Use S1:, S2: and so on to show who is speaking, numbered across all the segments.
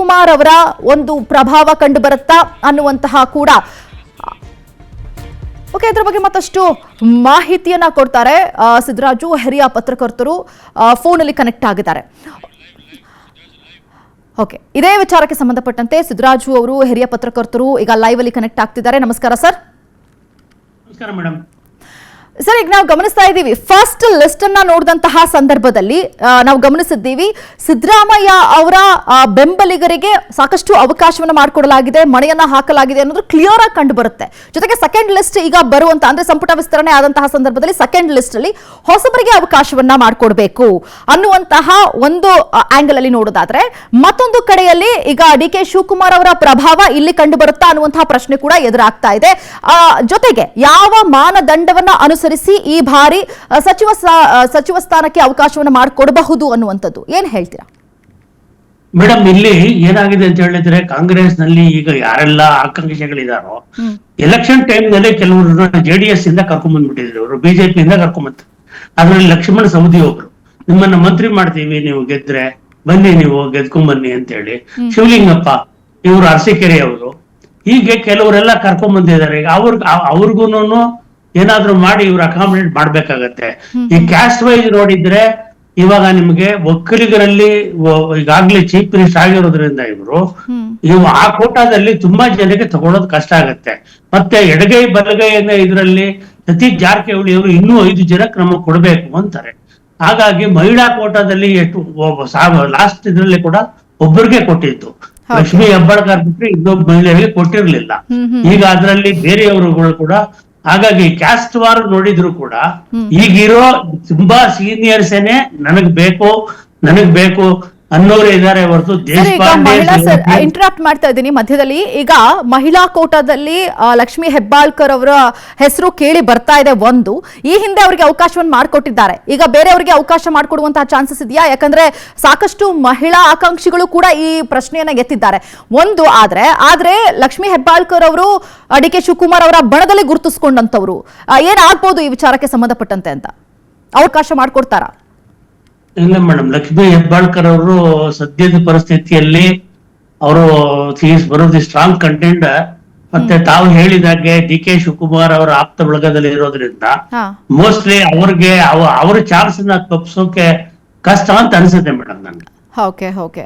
S1: ಶಿವಕುಮಾರ್ ಅವರ ಒಂದು ಪ್ರಭಾವ ಕಂಡು ಬರುತ್ತಾ ಅನ್ನುವಂತಹ ಕೂಡ ಓಕೆ, ಇದ್ರ ಬಗ್ಗೆ ಮತ್ತಷ್ಟು ಮಾಹಿತಿಯನ್ನ ಕೊಡ್ತಾರೆ ಸಿದ್ದರಾಜು. ಹಿರಿಯ ಪತ್ರಕರ್ತರು ಫೋನಲ್ಲಿ ಕನೆಕ್ಟ್ ಆಗಿದ್ದಾರೆ. ಓಕೆ, ಇದೇ ವಿಚಾರಕ್ಕೆ ಸಂಬಂಧಪಟ್ಟಂತೆ ಸಿದ್ದರಾಜು ಅವರು ಹಿರಿಯ ಪತ್ರಕರ್ತರು ಈಗ ಲೈವ್ ಅಲ್ಲಿ ಕನೆಕ್ಟ್ ಆಗ್ತಿದ್ದಾರೆ. ನಮಸ್ಕಾರ ಸರ್.
S2: ನಮಸ್ಕಾರ ಮೇಡಮ್.
S1: ಸರ್, ಈಗ ನಾವು ಗಮನಿಸ್ತಾ ಇದ್ದೀವಿ, ಫಸ್ಟ್ ಲಿಸ್ಟ್ ಅನ್ನ ನೋಡಿದಂತಹ ಸಂದರ್ಭದಲ್ಲಿ ನಾವು ಗಮನಿಸಿದ್ದೀವಿ ಸಿದ್ದರಾಮಯ್ಯ ಅವರ ಬೆಂಬಲಿಗರಿಗೆ ಸಾಕಷ್ಟು ಅವಕಾಶವನ್ನು ಮಾಡಿಕೊಡಲಾಗಿದೆ, ಮಣೆಯನ್ನ ಹಾಕಲಾಗಿದೆ ಅನ್ನೋದು ಕ್ಲಿಯರ್ ಆಗಿ ಕಂಡು ಬರುತ್ತೆ. ಜೊತೆಗೆ ಸೆಕೆಂಡ್ ಲಿಸ್ಟ್ ಈಗ ಬರುವಂತ ಅಂದ್ರೆ ಸಂಪುಟ ವಿಸ್ತರಣೆ ಆದಂತಹ ಸಂದರ್ಭದಲ್ಲಿ ಸೆಕೆಂಡ್ ಲಿಸ್ಟ್ ಅಲ್ಲಿ ಹೊಸಬರಿಗೆ ಅವಕಾಶವನ್ನ ಮಾಡಿಕೊಡ್ಬೇಕು ಅನ್ನುವಂತಹ ಒಂದು ಆಂಗಲ್ ಅಲ್ಲಿ ನೋಡೋದಾದ್ರೆ, ಮತ್ತೊಂದು ಕಡೆಯಲ್ಲಿ ಈಗ ಡಿ.ಕೆ. ಶಿವಕುಮಾರ್ ಅವರ ಪ್ರಭಾವ ಇಲ್ಲಿ ಕಂಡು ಬರುತ್ತಾ ಅನ್ನುವಂತಹ ಪ್ರಶ್ನೆ ಕೂಡ ಎದುರಾಗ್ತಾ ಇದೆ. ಜೊತೆಗೆ ಯಾವ ಮಾನದಂಡವನ್ನ ಅನುಸರಿಸಿ ಈ ಬಾರಿ ಸಚಿವ ಸ್ಥಾನಕ್ಕೆ ಅವಕಾಶವನ್ನು ಮಾಡಿಕೊಡಬಹುದು ಅನ್ನುವಂಥದ್ದು ಏನ್ ಹೇಳ್ತೀರಾ
S2: ಮೇಡಮ್? ಇಲ್ಲಿ ಏನಾಗಿದೆ ಅಂತ ಹೇಳಿದ್ರೆ, ಕಾಂಗ್ರೆಸ್ ನಲ್ಲಿ ಈಗ ಯಾರೆಲ್ಲ ಆಕಾಂಕ್ಷಿಗಳಿದಾರೋ ಎಲೆಕ್ಷನ್ ಟೈಮ್ ನಲ್ಲಿ ಕೆಲವರು JDS ಇಂದ ಕರ್ಕೊಂಡ್ ಬಂದ್ಬಿಟ್ಟಿದ್ರು, ಅವರು ಬಿಜೆಪಿ ಇಂದ ಕರ್ಕೊಂಡ್. ಅದ್ರಲ್ಲಿ ಲಕ್ಷ್ಮಣ ಸವದಿ ಒಬ್ರು, ನಿಮ್ಮನ್ನ ಮಂತ್ರಿ ಮಾಡ್ತೀವಿ ನೀವು ಗೆದ್ರೆ ಬನ್ನಿ, ನೀವು ಗೆದ್ಕೊಂಡ್ ಬನ್ನಿ ಅಂತ ಹೇಳಿ. ಶಿವಲಿಂಗಪ್ಪ ಇವರು ಅರಸೀಕೆರೆ ಅವರು, ಹೀಗೆ ಕೆಲವರೆಲ್ಲ ಕರ್ಕೊಂಡ್ ಬಂದಿದ್ದಾರೆ. ಈಗ ಅವ್ರಿಗೂನು ಏನಾದ್ರೂ ಮಾಡಿ ಇವ್ರು ಅಕಾಮಿಡೇಟ್ ಮಾಡ್ಬೇಕಾಗತ್ತೆ. ಈ ಕ್ಯಾಸ್ಟ್ ವೈಸ್ ನೋಡಿದ್ರೆ ಇವಾಗ ನಿಮ್ಗೆ ಒಕ್ಕಲಿಗರಲ್ಲಿ ಈಗಾಗ್ಲೇ ಚೀಫ್ ಮಿನಿಸ್ಟರ್ ಆಗಿರೋದ್ರಿಂದ ಇವು ಆ ಕೋಟಾದಲ್ಲಿ ತುಂಬಾ ಜನಕ್ಕೆ ತಗೊಳ್ಳೋದು ಕಷ್ಟ ಆಗತ್ತೆ. ಮತ್ತೆ ಎಡಗೈ ಬಲಗೈ ಇದರಲ್ಲಿ ಸತೀಶ್ ಜಾರಕಿಹೊಳಿ ಅವರು ಇನ್ನೂ 5 ಜನಕ್ಕೆ ನಮಗ್ ಕೊಡ್ಬೇಕು ಅಂತಾರೆ. ಹಾಗಾಗಿ ಮಹಿಳಾ ಕೋಟಾದಲ್ಲಿ ಎಷ್ಟು ಲಾಸ್ಟ್ ಇದ್ರಲ್ಲಿ ಕೂಡ ಒಬ್ಬರಿಗೆ ಕೊಟ್ಟಿತ್ತು, ಲಕ್ಷ್ಮೀ ಹೆಬ್ಬಾಳ್ಕರ್ ಬಿಟ್ರೆ ಇನ್ನೊಬ್ಬ ಮಹಿಳೆಯರಿಗೆ ಕೊಟ್ಟಿರ್ಲಿಲ್ಲ. ಈಗ ಅದರಲ್ಲಿ ಬೇರೆಯವರುಗಳು ಕೂಡ. ಹಾಗಾಗಿ ಕ್ಯಾಸ್ಟ್ ವಾರ್ ನೋಡಿದ್ರು ಕೂಡ ಈಗಿರೋ ತುಂಬಾ ಸೀನಿಯರ್ಸ್ ನನಗ್ ಬೇಕು ಅನ್ನೋರು ಇದ್ದಾರೆ ಹೊರತು
S1: ಇಂಟರಾಪ್ಟ್ ಮಾಡ್ತಾ ಇದ್ದೀನಿ ಮಧ್ಯದಲ್ಲಿ. ಈಗ ಮಹಿಳಾ ಕೋಟಾದಲ್ಲಿ ಲಕ್ಷ್ಮೀ ಹೆಬ್ಬಾಳ್ಕರ್ ಅವರ ಹೆಸರು ಕೇಳಿ ಬರ್ತಾ ಇದೆ. ಒಂದು, ಈ ಹಿಂದೆ ಅವರಿಗೆ ಅವಕಾಶವನ್ನು ಮಾಡಿಕೊಟ್ಟಿದ್ದಾರೆ, ಈಗ ಬೇರೆಯವರಿಗೆ ಅವಕಾಶ ಮಾಡಿಕೊಡುವಂತಹ ಚಾನ್ಸಸ್ ಇದೆಯಾ? ಯಾಕಂದ್ರೆ ಸಾಕಷ್ಟು ಮಹಿಳಾ ಆಕಾಂಕ್ಷಿಗಳು ಕೂಡ ಈ ಪ್ರಶ್ನೆಯನ್ನ ಎತ್ತಿದ್ದಾರೆ. ಒಂದು ಆದ್ರೆ ಲಕ್ಷ್ಮೀ ಹೆಬ್ಬಾಳ್ಕರ್ ಅವರು ಡಿ.ಕೆ. ಶಿವಕುಮಾರ್ ಅವರ ಬಣದಲ್ಲಿ ಗುರುತಿಸಿಕೊಂಡಂತವ್ರು, ಏನಾಗ್ಬೋದು ಈ ವಿಚಾರಕ್ಕೆ ಸಂಬಂಧಪಟ್ಟಂತೆ ಅಂತ ಅವಕಾಶ ಮಾಡಿಕೊಡ್ತಾರಾ?
S2: ಇಲ್ಲ ಮೇಡಮ್, ಲಕ್ಷ್ಮೀ ಹೆಬ್ಬಾಳ್ಕರ್ ಅವರು ಸದ್ಯದ ಪರಿಸ್ಥಿತಿಯಲ್ಲಿ ಅವರು ಬರೋದು ಸ್ಟ್ರಾಂಗ್ ಕಂಟೆಂಡರ್. ಮತ್ತೆ ತಾವು ಹೇಳಿದಾಗೆ ಡಿ.ಕೆ. ಶಿವಕುಮಾರ್ ಅವರ ಆಪ್ತ ಬಳಗದಲ್ಲಿ ಇರೋದ್ರಿಂದ ಮೋಸ್ಟ್ಲಿ ಅವ್ರ ಚಾನ್ಸ್ ನ ತಪ್ಪಿಸೋಕೆ ಕಷ್ಟ ಅಂತ ಅನ್ಸುತ್ತೆ ಮೇಡಮ್ ನನ್ಗೆ.
S1: ಓಕೆ ಓಕೆ,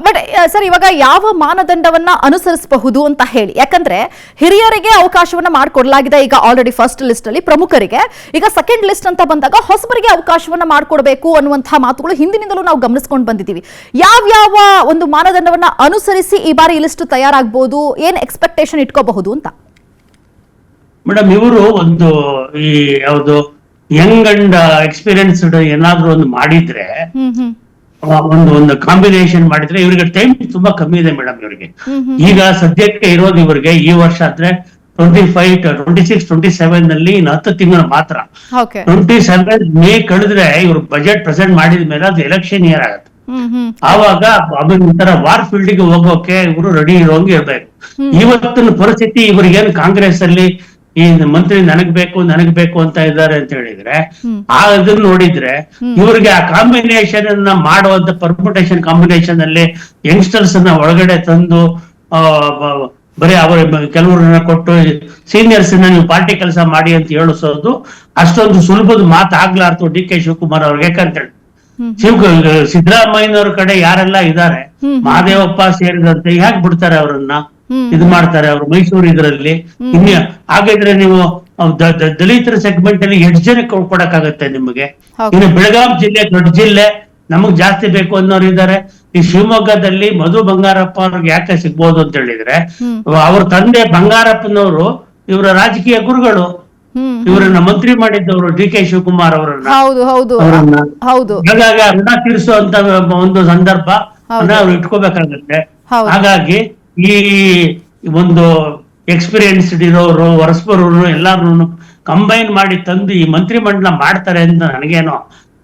S1: ಬಟ್ ಸರ್ ಇವಾಗ ಯಾವ ಮಾನದಂಡವನ್ನ ಅನುಸರಿಸಬಹುದು ಅಂತ ಹೇಳಿ, ಯಾಕಂದ್ರೆ ಹಿರಿಯರಿಗೆ ಅವಕಾಶವನ್ನ ಮಾಡಿಕೊಡಲಾಗಿದೆ ಈಗ ಆಲ್ರೆಡಿ ಫಸ್ಟ್ ಲಿಸ್ಟ್ ಅಲ್ಲಿ ಪ್ರಮುಖರಿಗೆ. ಈಗ ಸೆಕೆಂಡ್ ಲಿಸ್ಟ್ ಅಂತ ಬಂದಾಗ ಹೊಸಬರಿಗೆ ಅವಕಾಶವನ್ನ ಮಾಡಿಕೊಡ್ಬೇಕು ಅನ್ನುವಂತಹ ಮಾತುಗಳು ಹಿಂದಿನಿಂದಲೂ ನಾವು ಗಮನಿಸ್ಕೊಂಡು ಬಂದಿದ್ದೀವಿ. ಯಾವ ಒಂದು ಮಾನದಂಡವನ್ನ ಅನುಸರಿಸಿ ಈ ಬಾರಿ ಈ ಲಿಸ್ಟ್ ತಯಾರಾಗಬಹುದು, ಏನ್ ಎಕ್ಸ್ಪೆಕ್ಟೇಷನ್ ಇಟ್ಕೋಬಹುದು ಅಂತ?
S2: ಮೇಡಮ್, ಇವರು ಒಂದು ಈ ಯಾವುದು ಯಂಗ್ ಅಂಡ್ ಎಕ್ಸ್ಪೀರಿಯನ್ಸ್ಡ್ ಏನಾದ್ರೂ ಒಂದು ಮಾಡಿದ್ರೆ, ಒಂದು ಕಾಂಬಿನೇಷನ್ ಮಾಡಿದ್ರೆ ಇವ್ರಿಗೆ ಟೈಮ್ ತುಂಬಾ ಕಮ್ಮಿ ಇದೆ ಮೇಡಮ್. ಇವರಿಗೆ ಈಗ ಸದ್ಯಕ್ಕೆ ಇರೋದು ಇವರಿಗೆ ಈ ವರ್ಷ ಆದ್ರೆ 26, 27 ನಲ್ಲಿ 10 ತಿಂಗಳು ಮಾತ್ರ. 27 ಮೇ ಕಳೆದ್ರೆ ಇವ್ರು ಬಜೆಟ್ ಪ್ರೆಸೆಂಟ್ ಮಾಡಿದ ಮೇಲೆ ಅದು ಎಲೆಕ್ಷನ್ ಇಯರ್ ಆಗತ್ತೆ. ಆವಾಗ ಒಂಥರ ವಾರ್ ಫೀಲ್ಡ್ ಗೆ ಹೋಗೋಕೆ ಇವರು ರೆಡಿ ಇರೋಂಗೆ ಇರ್ಬೇಕು. ಇವತ್ತಿನ ಪರಿಸ್ಥಿತಿ ಇವ್ರಿಗೇನು ಕಾಂಗ್ರೆಸ್ ಅಲ್ಲಿ ಈ ಮಂತ್ರಿ ನನಗ್ ಬೇಕು ಅಂತ ಇದ್ದಾರೆ ಅಂತ ಹೇಳಿದ್ರೆ, ಅದನ್ನ ನೋಡಿದ್ರೆ ಇವ್ರಿಗೆ ಆ ಕಾಂಬಿನೇಷನ್ ಅನ್ನ ಮಾಡುವಂತ ಪರ್ಮುಟೇಷನ್ ಕಾಂಬಿನೇಷನ್ ಅಲ್ಲಿ ಯಂಗ್ಸ್ಟರ್ಸ್ ಅನ್ನ ಒಳಗಡೆ ತಂದು ಬರೀ ಕೆಲವ್ರನ್ನ ಕೊಟ್ಟು ಸೀನಿಯರ್ಸ್ ನೀವು ಪಾರ್ಟಿ ಕೆಲಸ ಮಾಡಿ ಅಂತ ಹೇಳಿಸೋದು ಅಷ್ಟೊಂದು ಸುಲಭದ ಮಾತು ಆಗ್ಲಾರ್ದು ಡಿ.ಕೆ. ಶಿವಕುಮಾರ್ ಅವ್ರಿಗೆ. ಯಾಕಂತೇಳಿ ಸಿದ್ದರಾಮಯ್ಯನವ್ರ ಕಡೆ ಯಾರೆಲ್ಲ ಇದ್ದಾರೆ, ಮಹದೇವಪ್ಪ ಸೇರಿದಂತೆ ಯಾಕೆ ಬಿಡ್ತಾರೆ ಅವರನ್ನ, ಇದು ಮಾಡ್ತಾರೆ ಅವರು ಮೈಸೂರು ಇದರಲ್ಲಿ. ಹಾಗಾದ್ರೆ ನೀವು ದಲಿತರ ಸೆಗ್ಮೆಂಟ್ ಅಲ್ಲಿ 8 ಜನಕ್ಕೆ ಕೊಡಕ್ಕಾಗತ್ತೆ ನಿಮಗೆ. ಇನ್ನು ಬೆಳಗಾಂ ಜಿಲ್ಲೆ ದೊಡ್ಡ ಜಿಲ್ಲೆ, ನಮಗ್ ಜಾಸ್ತಿ ಬೇಕು ಅನ್ನೋರು ಇದ್ದಾರೆ. ಈ ಶಿವಮೊಗ್ಗದಲ್ಲಿ ಮಧು ಬಂಗಾರಪ್ಪ ಅವ್ರಿಗೆ ಯಾಕೆ ಸಿಗ್ಬೋದು ಅಂತ ಹೇಳಿದ್ರೆ, ಅವ್ರ ತಂದೆ ಬಂಗಾರಪ್ಪನವರು ಇವರ ರಾಜಕೀಯ ಗುರುಗಳು, ಇವರನ್ನ ಮಂತ್ರಿ ಮಾಡಿದ್ದವರು ಡಿ.ಕೆ. ಶಿವಕುಮಾರ್ ಅವರನ್ನ. ಹಾಗಾಗಿ ಋಣ ತೀರಿಸುವಂತ ಒಂದು ಸಂದರ್ಭ ಅವ್ರು ಇಟ್ಕೋಬೇಕಾಗತ್ತೆ. ಹಾಗಾಗಿ ಈ ಒಂದು ಎಕ್ಸ್ಪೀರಿಯನ್ಸ್ಡ್ ಇರೋರು ಪರಸ್ಪರರು ಎಲ್ಲಾರು ಕಂಬೈನ್ ಮಾಡಿ ತಂದು ಈ ಮಂತ್ರಿ ಮಂಡಲ ಮಾಡ್ತಾರೆ ಅಂತ ನನಗೇನೋ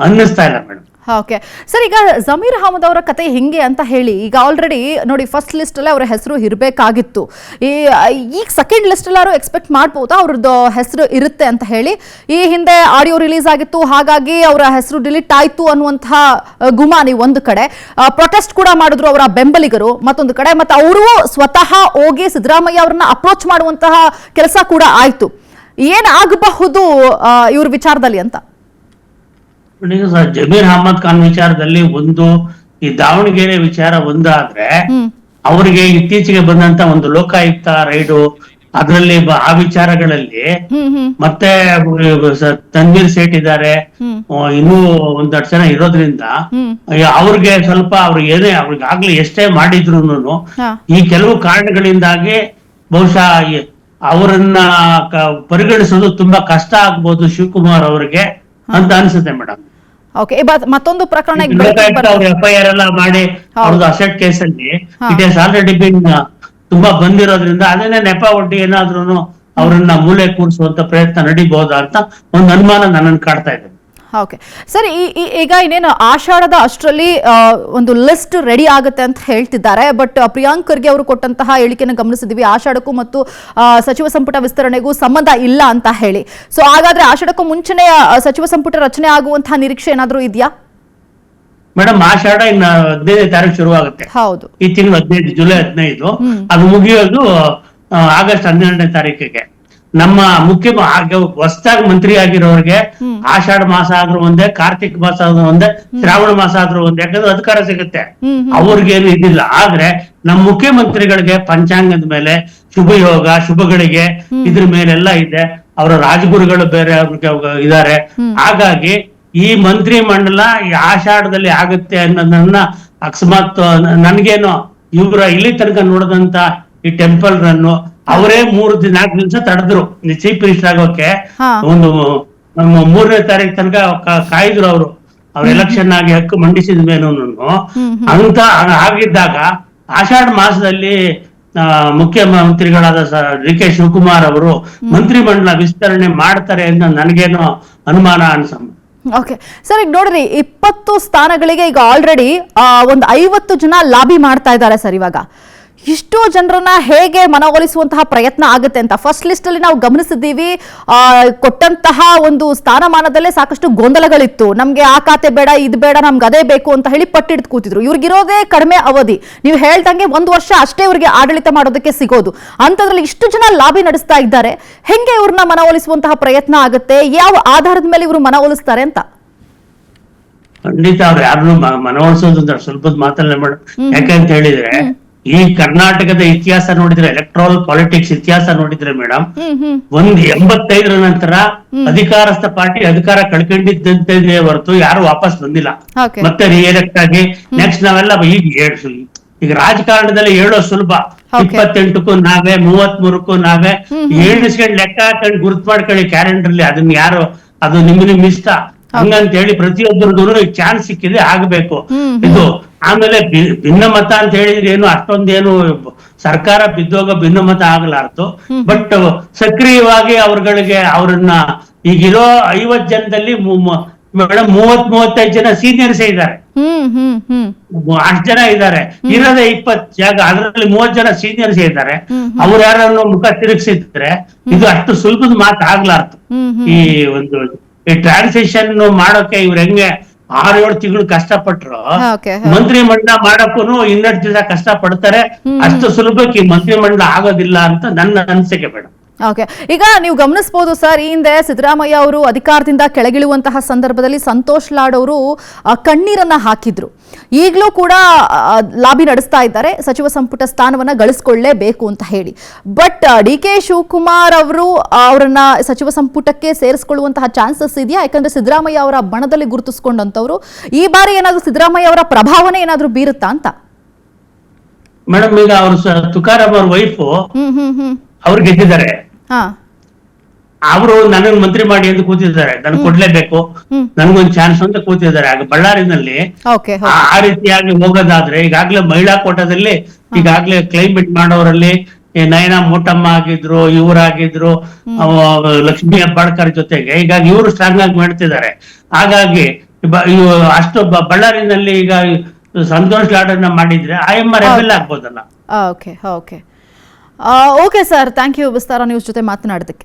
S2: ಅನ್ನಿಸ್ತಾ ಇಲ್ಲ ಮೇಡಮ್.
S1: ಓಕೆ ಸರ್, ಈಗ ಜಮೀರ್ ಅಹಮದ್ ಅವರ ಕತೆ ಹೆಂಗೆ ಅಂತ ಹೇಳಿ, ಈಗ ಆಲ್ರೆಡಿ ನೋಡಿ ಫಸ್ಟ್ ಲಿಸ್ಟ್ ಅಲ್ಲೇ ಅವರ ಹೆಸರು ಇರಬೇಕಾಗಿತ್ತು. ಈಗ ಸೆಕೆಂಡ್ ಲಿಸ್ಟ್ ಎಲ್ಲಾರು ಎಕ್ಸ್ಪೆಕ್ಟ್ ಮಾಡ್ಬೋದಾ ಅವ್ರದ್ದು ಹೆಸರು ಇರುತ್ತೆ ಅಂತ ಹೇಳಿ? ಈ ಹಿಂದೆ ಆಡಿಯೋ ರಿಲೀಸ್ ಆಗಿತ್ತು, ಹಾಗಾಗಿ ಅವರ ಹೆಸರು ಡಿಲೀಟ್ ಆಯ್ತು ಅನ್ನುವಂತಹ ಗುಮಾನಿ ಒಂದು ಕಡೆ, ಪ್ರೊಟೆಸ್ಟ್ ಕೂಡ ಮಾಡಿದ್ರು ಅವರ ಬೆಂಬಲಿಗರು ಮತ್ತೊಂದು ಕಡೆ, ಮತ್ತೆ ಅವರು ಸ್ವತಃ ಹೋಗಿ ಸಿದ್ದರಾಮಯ್ಯ ಅವರನ್ನ ಅಪ್ರೋಚ್ ಮಾಡುವಂತಹ ಕೆಲಸ ಕೂಡ ಆಯ್ತು. ಏನಾಗಬಹುದು ಇವ್ರ ವಿಚಾರದಲ್ಲಿ ಅಂತ?
S2: ಜಮೀರ್ ಅಹಮದ್ ಖಾನ್ ವಿಚಾರದಲ್ಲಿ ಒಂದು, ಈ ದಾವಣಗೆರೆ ವಿಚಾರ ಒಂದಾದ್ರೆ, ಅವರಿಗೆ ಇತ್ತೀಚೆಗೆ ಬಂದಂತ ಒಂದು ಲೋಕಾಯುಕ್ತ ರೈಡು, ಅದರಲ್ಲಿ ಆ ವಿಚಾರಗಳಲ್ಲಿ ಮತ್ತೆ ತನ್ವೀರ್ ಸೇಠ್ ಇದ್ದಾರೆ, ಇನ್ನೂ ಒಂದಷ್ಟು ಜನ ಇರೋದ್ರಿಂದ ಅವ್ರಿಗೆ ಸ್ವಲ್ಪ ಏನೇ ಅವ್ರಿಗೆ ಆಗ್ಲಿ ಎಷ್ಟೇ ಮಾಡಿದ್ರು ಈ ಕೆಲವು ಕಾರಣಗಳಿಂದಾಗಿ ಬಹುಶಃ ಅವರನ್ನ ಪರಿಗಣಿಸೋದು ತುಂಬಾ ಕಷ್ಟ ಆಗ್ಬೋದು ಶಿವಕುಮಾರ್ ಅವರಿಗೆ ಅಂತ ಅನ್ಸುತ್ತೆ ಮೇಡಮ್.
S1: ಓಕೆ, ಮತ್ತೊಂದು ಪ್ರಕರಣ
S2: FIR ಎಲ್ಲ ಮಾಡಿ ಅವ್ರದ್ದು ಅಸೆಟ್ ಕೇಸಲ್ಲಿ ಇಟ್ ಹಸ್ ಆಲ್ರೆಡಿ ಬಿನ್ ತುಂಬಾ ಬಂದಿರೋದ್ರಿಂದ ಅದನ್ನೇ ನೆಪ ಒಡ್ಡಿ ಏನಾದ್ರೂ ಅವ್ರನ್ನ ಮೂಲೆ ಕೂರಿಸುವಂತ ಪ್ರಯತ್ನ ನಡೀಬಹುದಾ ಅಂತ ಒಂದು ಅನುಮಾನ ನನ್ನನ್ನು ಕಾಡ್ತಾ ಇದೆ.
S1: ಓಕೆ ಸರ್, ಈಗ ಇನ್ನೇನು ಆಷಾಢದ ಅಷ್ಟರಲ್ಲಿ ಒಂದು ಲಿಸ್ಟ್ ರೆಡಿ ಆಗುತ್ತೆ ಅಂತ ಹೇಳ್ತಿದ್ದಾರೆ. ಬಟ್ ಪ್ರಿಯಾಂಕ್ ಖರ್ಗೆ ಅವರು ಕೊಟ್ಟಂತಹ ಹೇಳಿಕೆಯನ್ನು ಗಮನಿಸಿದ್ವಿ, ಆಷಾಢಕ್ಕೂ ಮತ್ತು ಸಚಿವ ಸಂಪುಟ ವಿಸ್ತರಣೆಗೂ ಸಂಬಂಧ ಇಲ್ಲ ಅಂತ ಹೇಳಿ. ಸೊ ಹಾಗಾದ್ರೆ ಆಷಾಢಕ್ಕೂ ಮುಂಚೆನೆ ಸಚಿವ ಸಂಪುಟ ರಚನೆ ಆಗುವಂತಹ ನಿರೀಕ್ಷೆ ಏನಾದ್ರೂ ಇದೆಯಾ?
S2: ಮೇಡಮ್, ಆಷಾಢ ಇನ್ನು 15ನೇ ತಾರೀಕು ಶುರು ಆಗುತ್ತೆ.
S1: ಹೌದು,
S2: ಈ ತಿಂಗಳು 15 ಜುಲೈ 15, ಅದು ಮುಗಿಯೋದು ಆಗಸ್ಟ್ 12ನೇ ತಾರೀಕಿಗೆ. ನಮ್ಮ ಮುಖ್ಯ ಹೊಸದಾಗಿ ಮಂತ್ರಿ ಆಗಿರೋರಿಗೆ ಆಷಾಢ ಮಾಸ ಆದ್ರೂ ಒಂದೇ, ಕಾರ್ತಿಕ್ ಮಾಸ ಆದ್ರೂ ಒಂದೇ, ಶ್ರಾವಣ ಮಾಸ ಆದ್ರೂ ಒಂದೇ, ಯಾಕಂದ್ರೆ ಅಧಿಕಾರ ಸಿಗುತ್ತೆ, ಅವ್ರಿಗೇನು ಇದಿಲ್ಲ. ಆದ್ರೆ ನಮ್ಮ ಮುಖ್ಯಮಂತ್ರಿಗಳಿಗೆ ಪಂಚಾಂಗದ ಮೇಲೆ ಶುಭ ಯೋಗ ಶುಭಗಳಿಗೆ ಇದ್ರ ಮೇಲೆಲ್ಲ ಇದೆ, ಅವರ ರಾಜಗುರುಗಳು ಬೇರೆ ಇದ್ದಾರೆ. ಹಾಗಾಗಿ ಈ ಮಂತ್ರಿ ಮಂಡಲ ಈ ಆಷಾಢದಲ್ಲಿ ಆಗುತ್ತೆ ಅನ್ನೋದನ್ನ ಅಕಸ್ಮಾತ್ ನನ್ಗೇನೋ ಇವರ ಇಲ್ಲಿ ತನಕ ನೋಡಿದಂತ ಈ ಟೆಂಪಲ್ ರನ್ನು ಅವರೇ 3-4 ದಿವಸ ತಡೆದ್ರು ಚೀಫ್ ಮಿನಿಸ್ಟರ್ ಆಗೋಕೆ. ಒಂದು 3ನೇ ತಾರೀಕು ತನಕ ಕಾಯ್ದ್ರು ಅವ್ರ ಎಲೆಕ್ಷನ್ ಆಗಿ ಹಕ್ಕು ಮಂಡಿಸಿದ ಮೇಲೂ ಅಂತ ಆಗಿದ್ದಾಗ ಆಷಾಢ ಮಾಸದಲ್ಲಿ ಮುಖ್ಯಮಂತ್ರಿಗಳಾದ DK ಶಿವಕುಮಾರ್ ಅವರು ಮಂತ್ರಿ ಮಂಡಲ ವಿಸ್ತರಣೆ ಮಾಡ್ತಾರೆ ಅಂತ ನನಗೇನೋ ಅನುಮಾನ ಅನ್ಸಮ್ಮ.
S1: ಓಕೆ ಸರ್, ಈಗ ನೋಡ್ರಿ 20 ಸ್ಥಾನಗಳಿಗೆ ಈಗ ಆಲ್ರೆಡಿ ಒಂದು 50 ಜನ ಲಾಬಿ ಮಾಡ್ತಾ ಇದ್ದಾರೆ ಸರ್. ಇವಾಗ ಇಷ್ಟೋ ಜನರನ್ನ ಹೇಗೆ ಮನವೊಲಿಸುವಂತಹ ಪ್ರಯತ್ನ ಆಗುತ್ತೆ ಅಂತ ಫಸ್ಟ್ ಲಿಸ್ಟ್ ಅಲ್ಲಿ ನಾವು ಗಮನಿಸಿದ್ದೀವಿ. ಕೊಟ್ಟಂತಹ ಒಂದು ಸ್ಥಾನಮಾನದಲ್ಲೇ ಸಾಕಷ್ಟು ಗೊಂದಲಗಳಿತ್ತು. ನಮ್ಗೆ ಆ ಖಾತೆ ಬೇಡ, ಇದು ಬೇಡ, ನಮ್ಗೆ ಅದೇ ಬೇಕು ಅಂತ ಹೇಳಿ ಪಟ್ಟಿಡ್ದು ಕೂತಿದ್ರು. ಇವ್ರಿಗಿರೋದೇ ಕಡಿಮೆ ಅವಧಿ, ನೀವು ಹೇಳ್ದಂಗೆ 1 ವರ್ಷ ಅಷ್ಟೇ ಇವ್ರಿಗೆ ಆಡಳಿತ ಮಾಡೋದಕ್ಕೆ ಸಿಗೋದು. ಅಂತದ್ರಲ್ಲಿ ಇಷ್ಟು ಜನ ಲಾಬಿ ನಡೆಸ್ತಾ ಇದ್ದಾರೆ, ಹೆಂಗೆ ಇವ್ರನ್ನ ಮನವೊಲಿಸುವಂತಹ ಪ್ರಯತ್ನ ಆಗುತ್ತೆ? ಯಾವ ಆಧಾರದ ಮೇಲೆ ಇವರು ಮನವೊಲಿಸ್ತಾರೆ ಅಂತ?
S2: ಖಂಡಿತ ಅವ್ರು ಯಾರನ್ನು ಮನವೊಲಿಸೋದು ಸ್ವಲ್ಪದ ಮಾತಲ್ಲ ಮೇಡಮ್. ಯಾಕಂತ ಹೇಳಿದ್ರೆ ಈ ಕರ್ನಾಟಕದ ಇತಿಹಾಸ ನೋಡಿದ್ರೆ, ಎಲೆಕ್ಟ್ರಲ್ ಪಾಲಿಟಿಕ್ಸ್ ಇತಿಹಾಸ ನೋಡಿದ್ರೆ ಮೇಡಮ್, 85ರ ನಂತರ ಅಧಿಕಾರಸ್ಥ ಪಾರ್ಟಿ ಅಧಿಕಾರ ಕಳ್ಕೊಂಡಿದ್ದಂತೆ ಹೊರತು ಯಾರು ವಾಪಸ್ ಬಂದಿಲ್ಲ. ಮತ್ತೆ ರಿಎಲೆಕ್ಟ್ ಆಗಿ ನೆಕ್ಸ್ಟ್ ನಾವೆಲ್ಲ ಈಗ ರಾಜಕಾರಣದಲ್ಲಿ ಹೇಳೋ ಸುಲಭ, 28ಕ್ಕೂ ನಾವೇ, 33ಕ್ಕೂ ನಾವೇ, 7 ಲೆಕ್ಕ ಹಾಕೊಂಡು ಗುರುತು ಮಾಡ್ಕೊಳ್ಳಿ ಕ್ಯಾಲೆಂಡರ್ ಅಲ್ಲಿ, ಅದನ್ನ ಯಾರು ಅದು ನಿಮ್ ಇಷ್ಟ ಹಂಗಂತ ಹೇಳಿ ಪ್ರತಿಯೊಬ್ಬರದ್ದು ಚಾನ್ಸ್ ಸಿಕ್ಕಿದೆ ಆಗ್ಬೇಕು ಇದು. ಆಮೇಲೆ ಭಿನ್ನಮತ ಅಂತ ಹೇಳಿದ್ರೆ ಏನು ಅಷ್ಟೊಂದೇನು ಸರ್ಕಾರ ಬಿದ್ದೋಗ ಭಿನ್ನಮತ ಆಗಲಾರ್ದು. ಬಟ್ ಸಕ್ರಿಯವಾಗಿ ಅವ್ರನ್ನ ಈಗಿರೋ 50 ಜನದಲ್ಲಿ ಮೇಡಮ್ 30-35 ಜನ ಸೀನಿಯರ್ಸೇ ಇದ್ದಾರೆ, ಅಷ್ಟು ಜನ ಇದ್ದಾರೆ. ಇರೋದೇ 20 ಜಾಗ, ಅದರಲ್ಲಿ 30 ಜನ ಸೀನಿಯರ್ಸ್ ಇದ್ದಾರೆ. ಅವ್ರು ಯಾರನ್ನು ಮುಖ ತಿರುಗಿಸಿದ್ರೆ ಇದು ಅಷ್ಟು ಸುಲಭದ ಮಾತು ಆಗ್ಲಾರ್ದು. ಈ ಒಂದು ಟ್ರಾನ್ಸಿಷನ್ ಮಾಡೋಕೆ ಇವ್ರ ಹೆಂಗೆ 6-7 ತಿಂಗಳು ಕಷ್ಟಪಟ್ರು, ಮಂತ್ರಿ ಮಂಡಲ ಮಾಡಕ್ಕೂ 12 ದಿವಸ ಕಷ್ಟ ಪಡ್ತಾರೆ. ಅಷ್ಟು ಸುಲಭಕ್ಕೆ ಮಂತ್ರಿ ಮಂಡಲ ಆಗೋದಿಲ್ಲ ಅಂತ ನನ್ನ ಅನಿಸಿಕೆ ಬೇಡ.
S1: ಓಕೆ, ಈಗ ನೀವು ಗಮನಿಸಬಹುದು ಸರ್, ಈ ಹಿಂದೆ ಸಿದ್ದರಾಮಯ್ಯ ಅವರು ಅಧಿಕಾರದಿಂದ ಕೆಳಗಿಳುವಂತಹ ಸಂದರ್ಭದಲ್ಲಿ ಸಂತೋಷ್ ಲಾಡ್ ಅವರು ಕಣ್ಣೀರನ್ನ ಹಾಕಿದ್ರು. ಈಗಲೂ ಕೂಡ ಲಾಬಿ ನಡೆಸ್ತಾ ಇದ್ದಾರೆ ಸಚಿವ ಸಂಪುಟ ಸ್ಥಾನವನ್ನ ಗಳಿಸಿಕೊಳ್ಳಲೇಬೇಕು ಅಂತ ಹೇಳಿ. ಬಟ್ DK ಶಿವಕುಮಾರ್ ಅವರು ಅವರನ್ನ ಸಚಿವ ಸಂಪುಟಕ್ಕೆ ಸೇರಿಸಿಕೊಳ್ಳುವಂತಹ ಚಾನ್ಸಸ್ ಇದೆಯಾ? ಯಾಕಂದ್ರೆ ಸಿದ್ದರಾಮಯ್ಯ ಅವರ ಬಣದಲ್ಲಿ ಗುರುತಿಸಿಕೊಂಡಂತವ್ರು, ಈ ಬಾರಿ ಏನಾದ್ರೂ ಸಿದ್ದರಾಮಯ್ಯ ಅವರ ಪ್ರಭಾವನೆ ಏನಾದ್ರೂ ಬೀರುತ್ತಾ ಅಂತ?
S2: ಮೇಡಮ್, ಈಗ ಅವರು ತುಕಾರಾಮ್ ಅವ್ರ ವೈಫ್ ಅವ್ರು ಗೆದ್ದಿದ್ದಾರೆ, ಅವರು ನನ್ನನ್ನು ಮಂತ್ರಿ ಮಾಡಿ ಅಂತ ಕೂತಿದ್ದಾರೆ, ನನ್ ಕೊಡ್ಲೇಬೇಕು, ನನ್ಗೊಂದು ಚಾನ್ಸ್ ಅಂತ ಕೂತಿದ್ದಾರೆ. ಆಗ ಬಳ್ಳಾರಿನಲ್ಲಿ ಆ ರೀತಿಯಾಗಿ ಹೋಗೋದಾದ್ರೆ, ಈಗಾಗ್ಲೇ ಮಹಿಳಾ ಕೋಟಾದಲ್ಲಿ ಈಗಾಗ್ಲೇ ಕ್ಲೈಮೇಟ್ ಮಾಡೋರಲ್ಲಿ ನಯನಾ ಮೋಟಮ್ಮ ಆಗಿದ್ರು, ಇವರಾಗಿದ್ರು, ಲಕ್ಷ್ಮೀ ಹೆಬ್ಬಾಳ್ಕರ್ ಜೊತೆಗೆ ಈಗ ಇವರು ಸ್ಟ್ರಾಂಗ್ ಆಗಿ ಮಾಡ್ತಿದ್ದಾರೆ. ಹಾಗಾಗಿ ಅಷ್ಟು ಬಳ್ಳಾರಿನಲ್ಲಿ ಈಗ ಸಂತೋಷ್ ಲಾಡನ್ನ ಮಾಡಿದ್ರೆ ಆಯಮ್ಮ ರೆಬೆಲ್ ಆಗ್ಬೋದಲ್ಲ.
S1: Okay okay okay sir, thank you Vistara news ಜೊತೆ ಮಾತನಾಡೋದಕ್ಕೆ.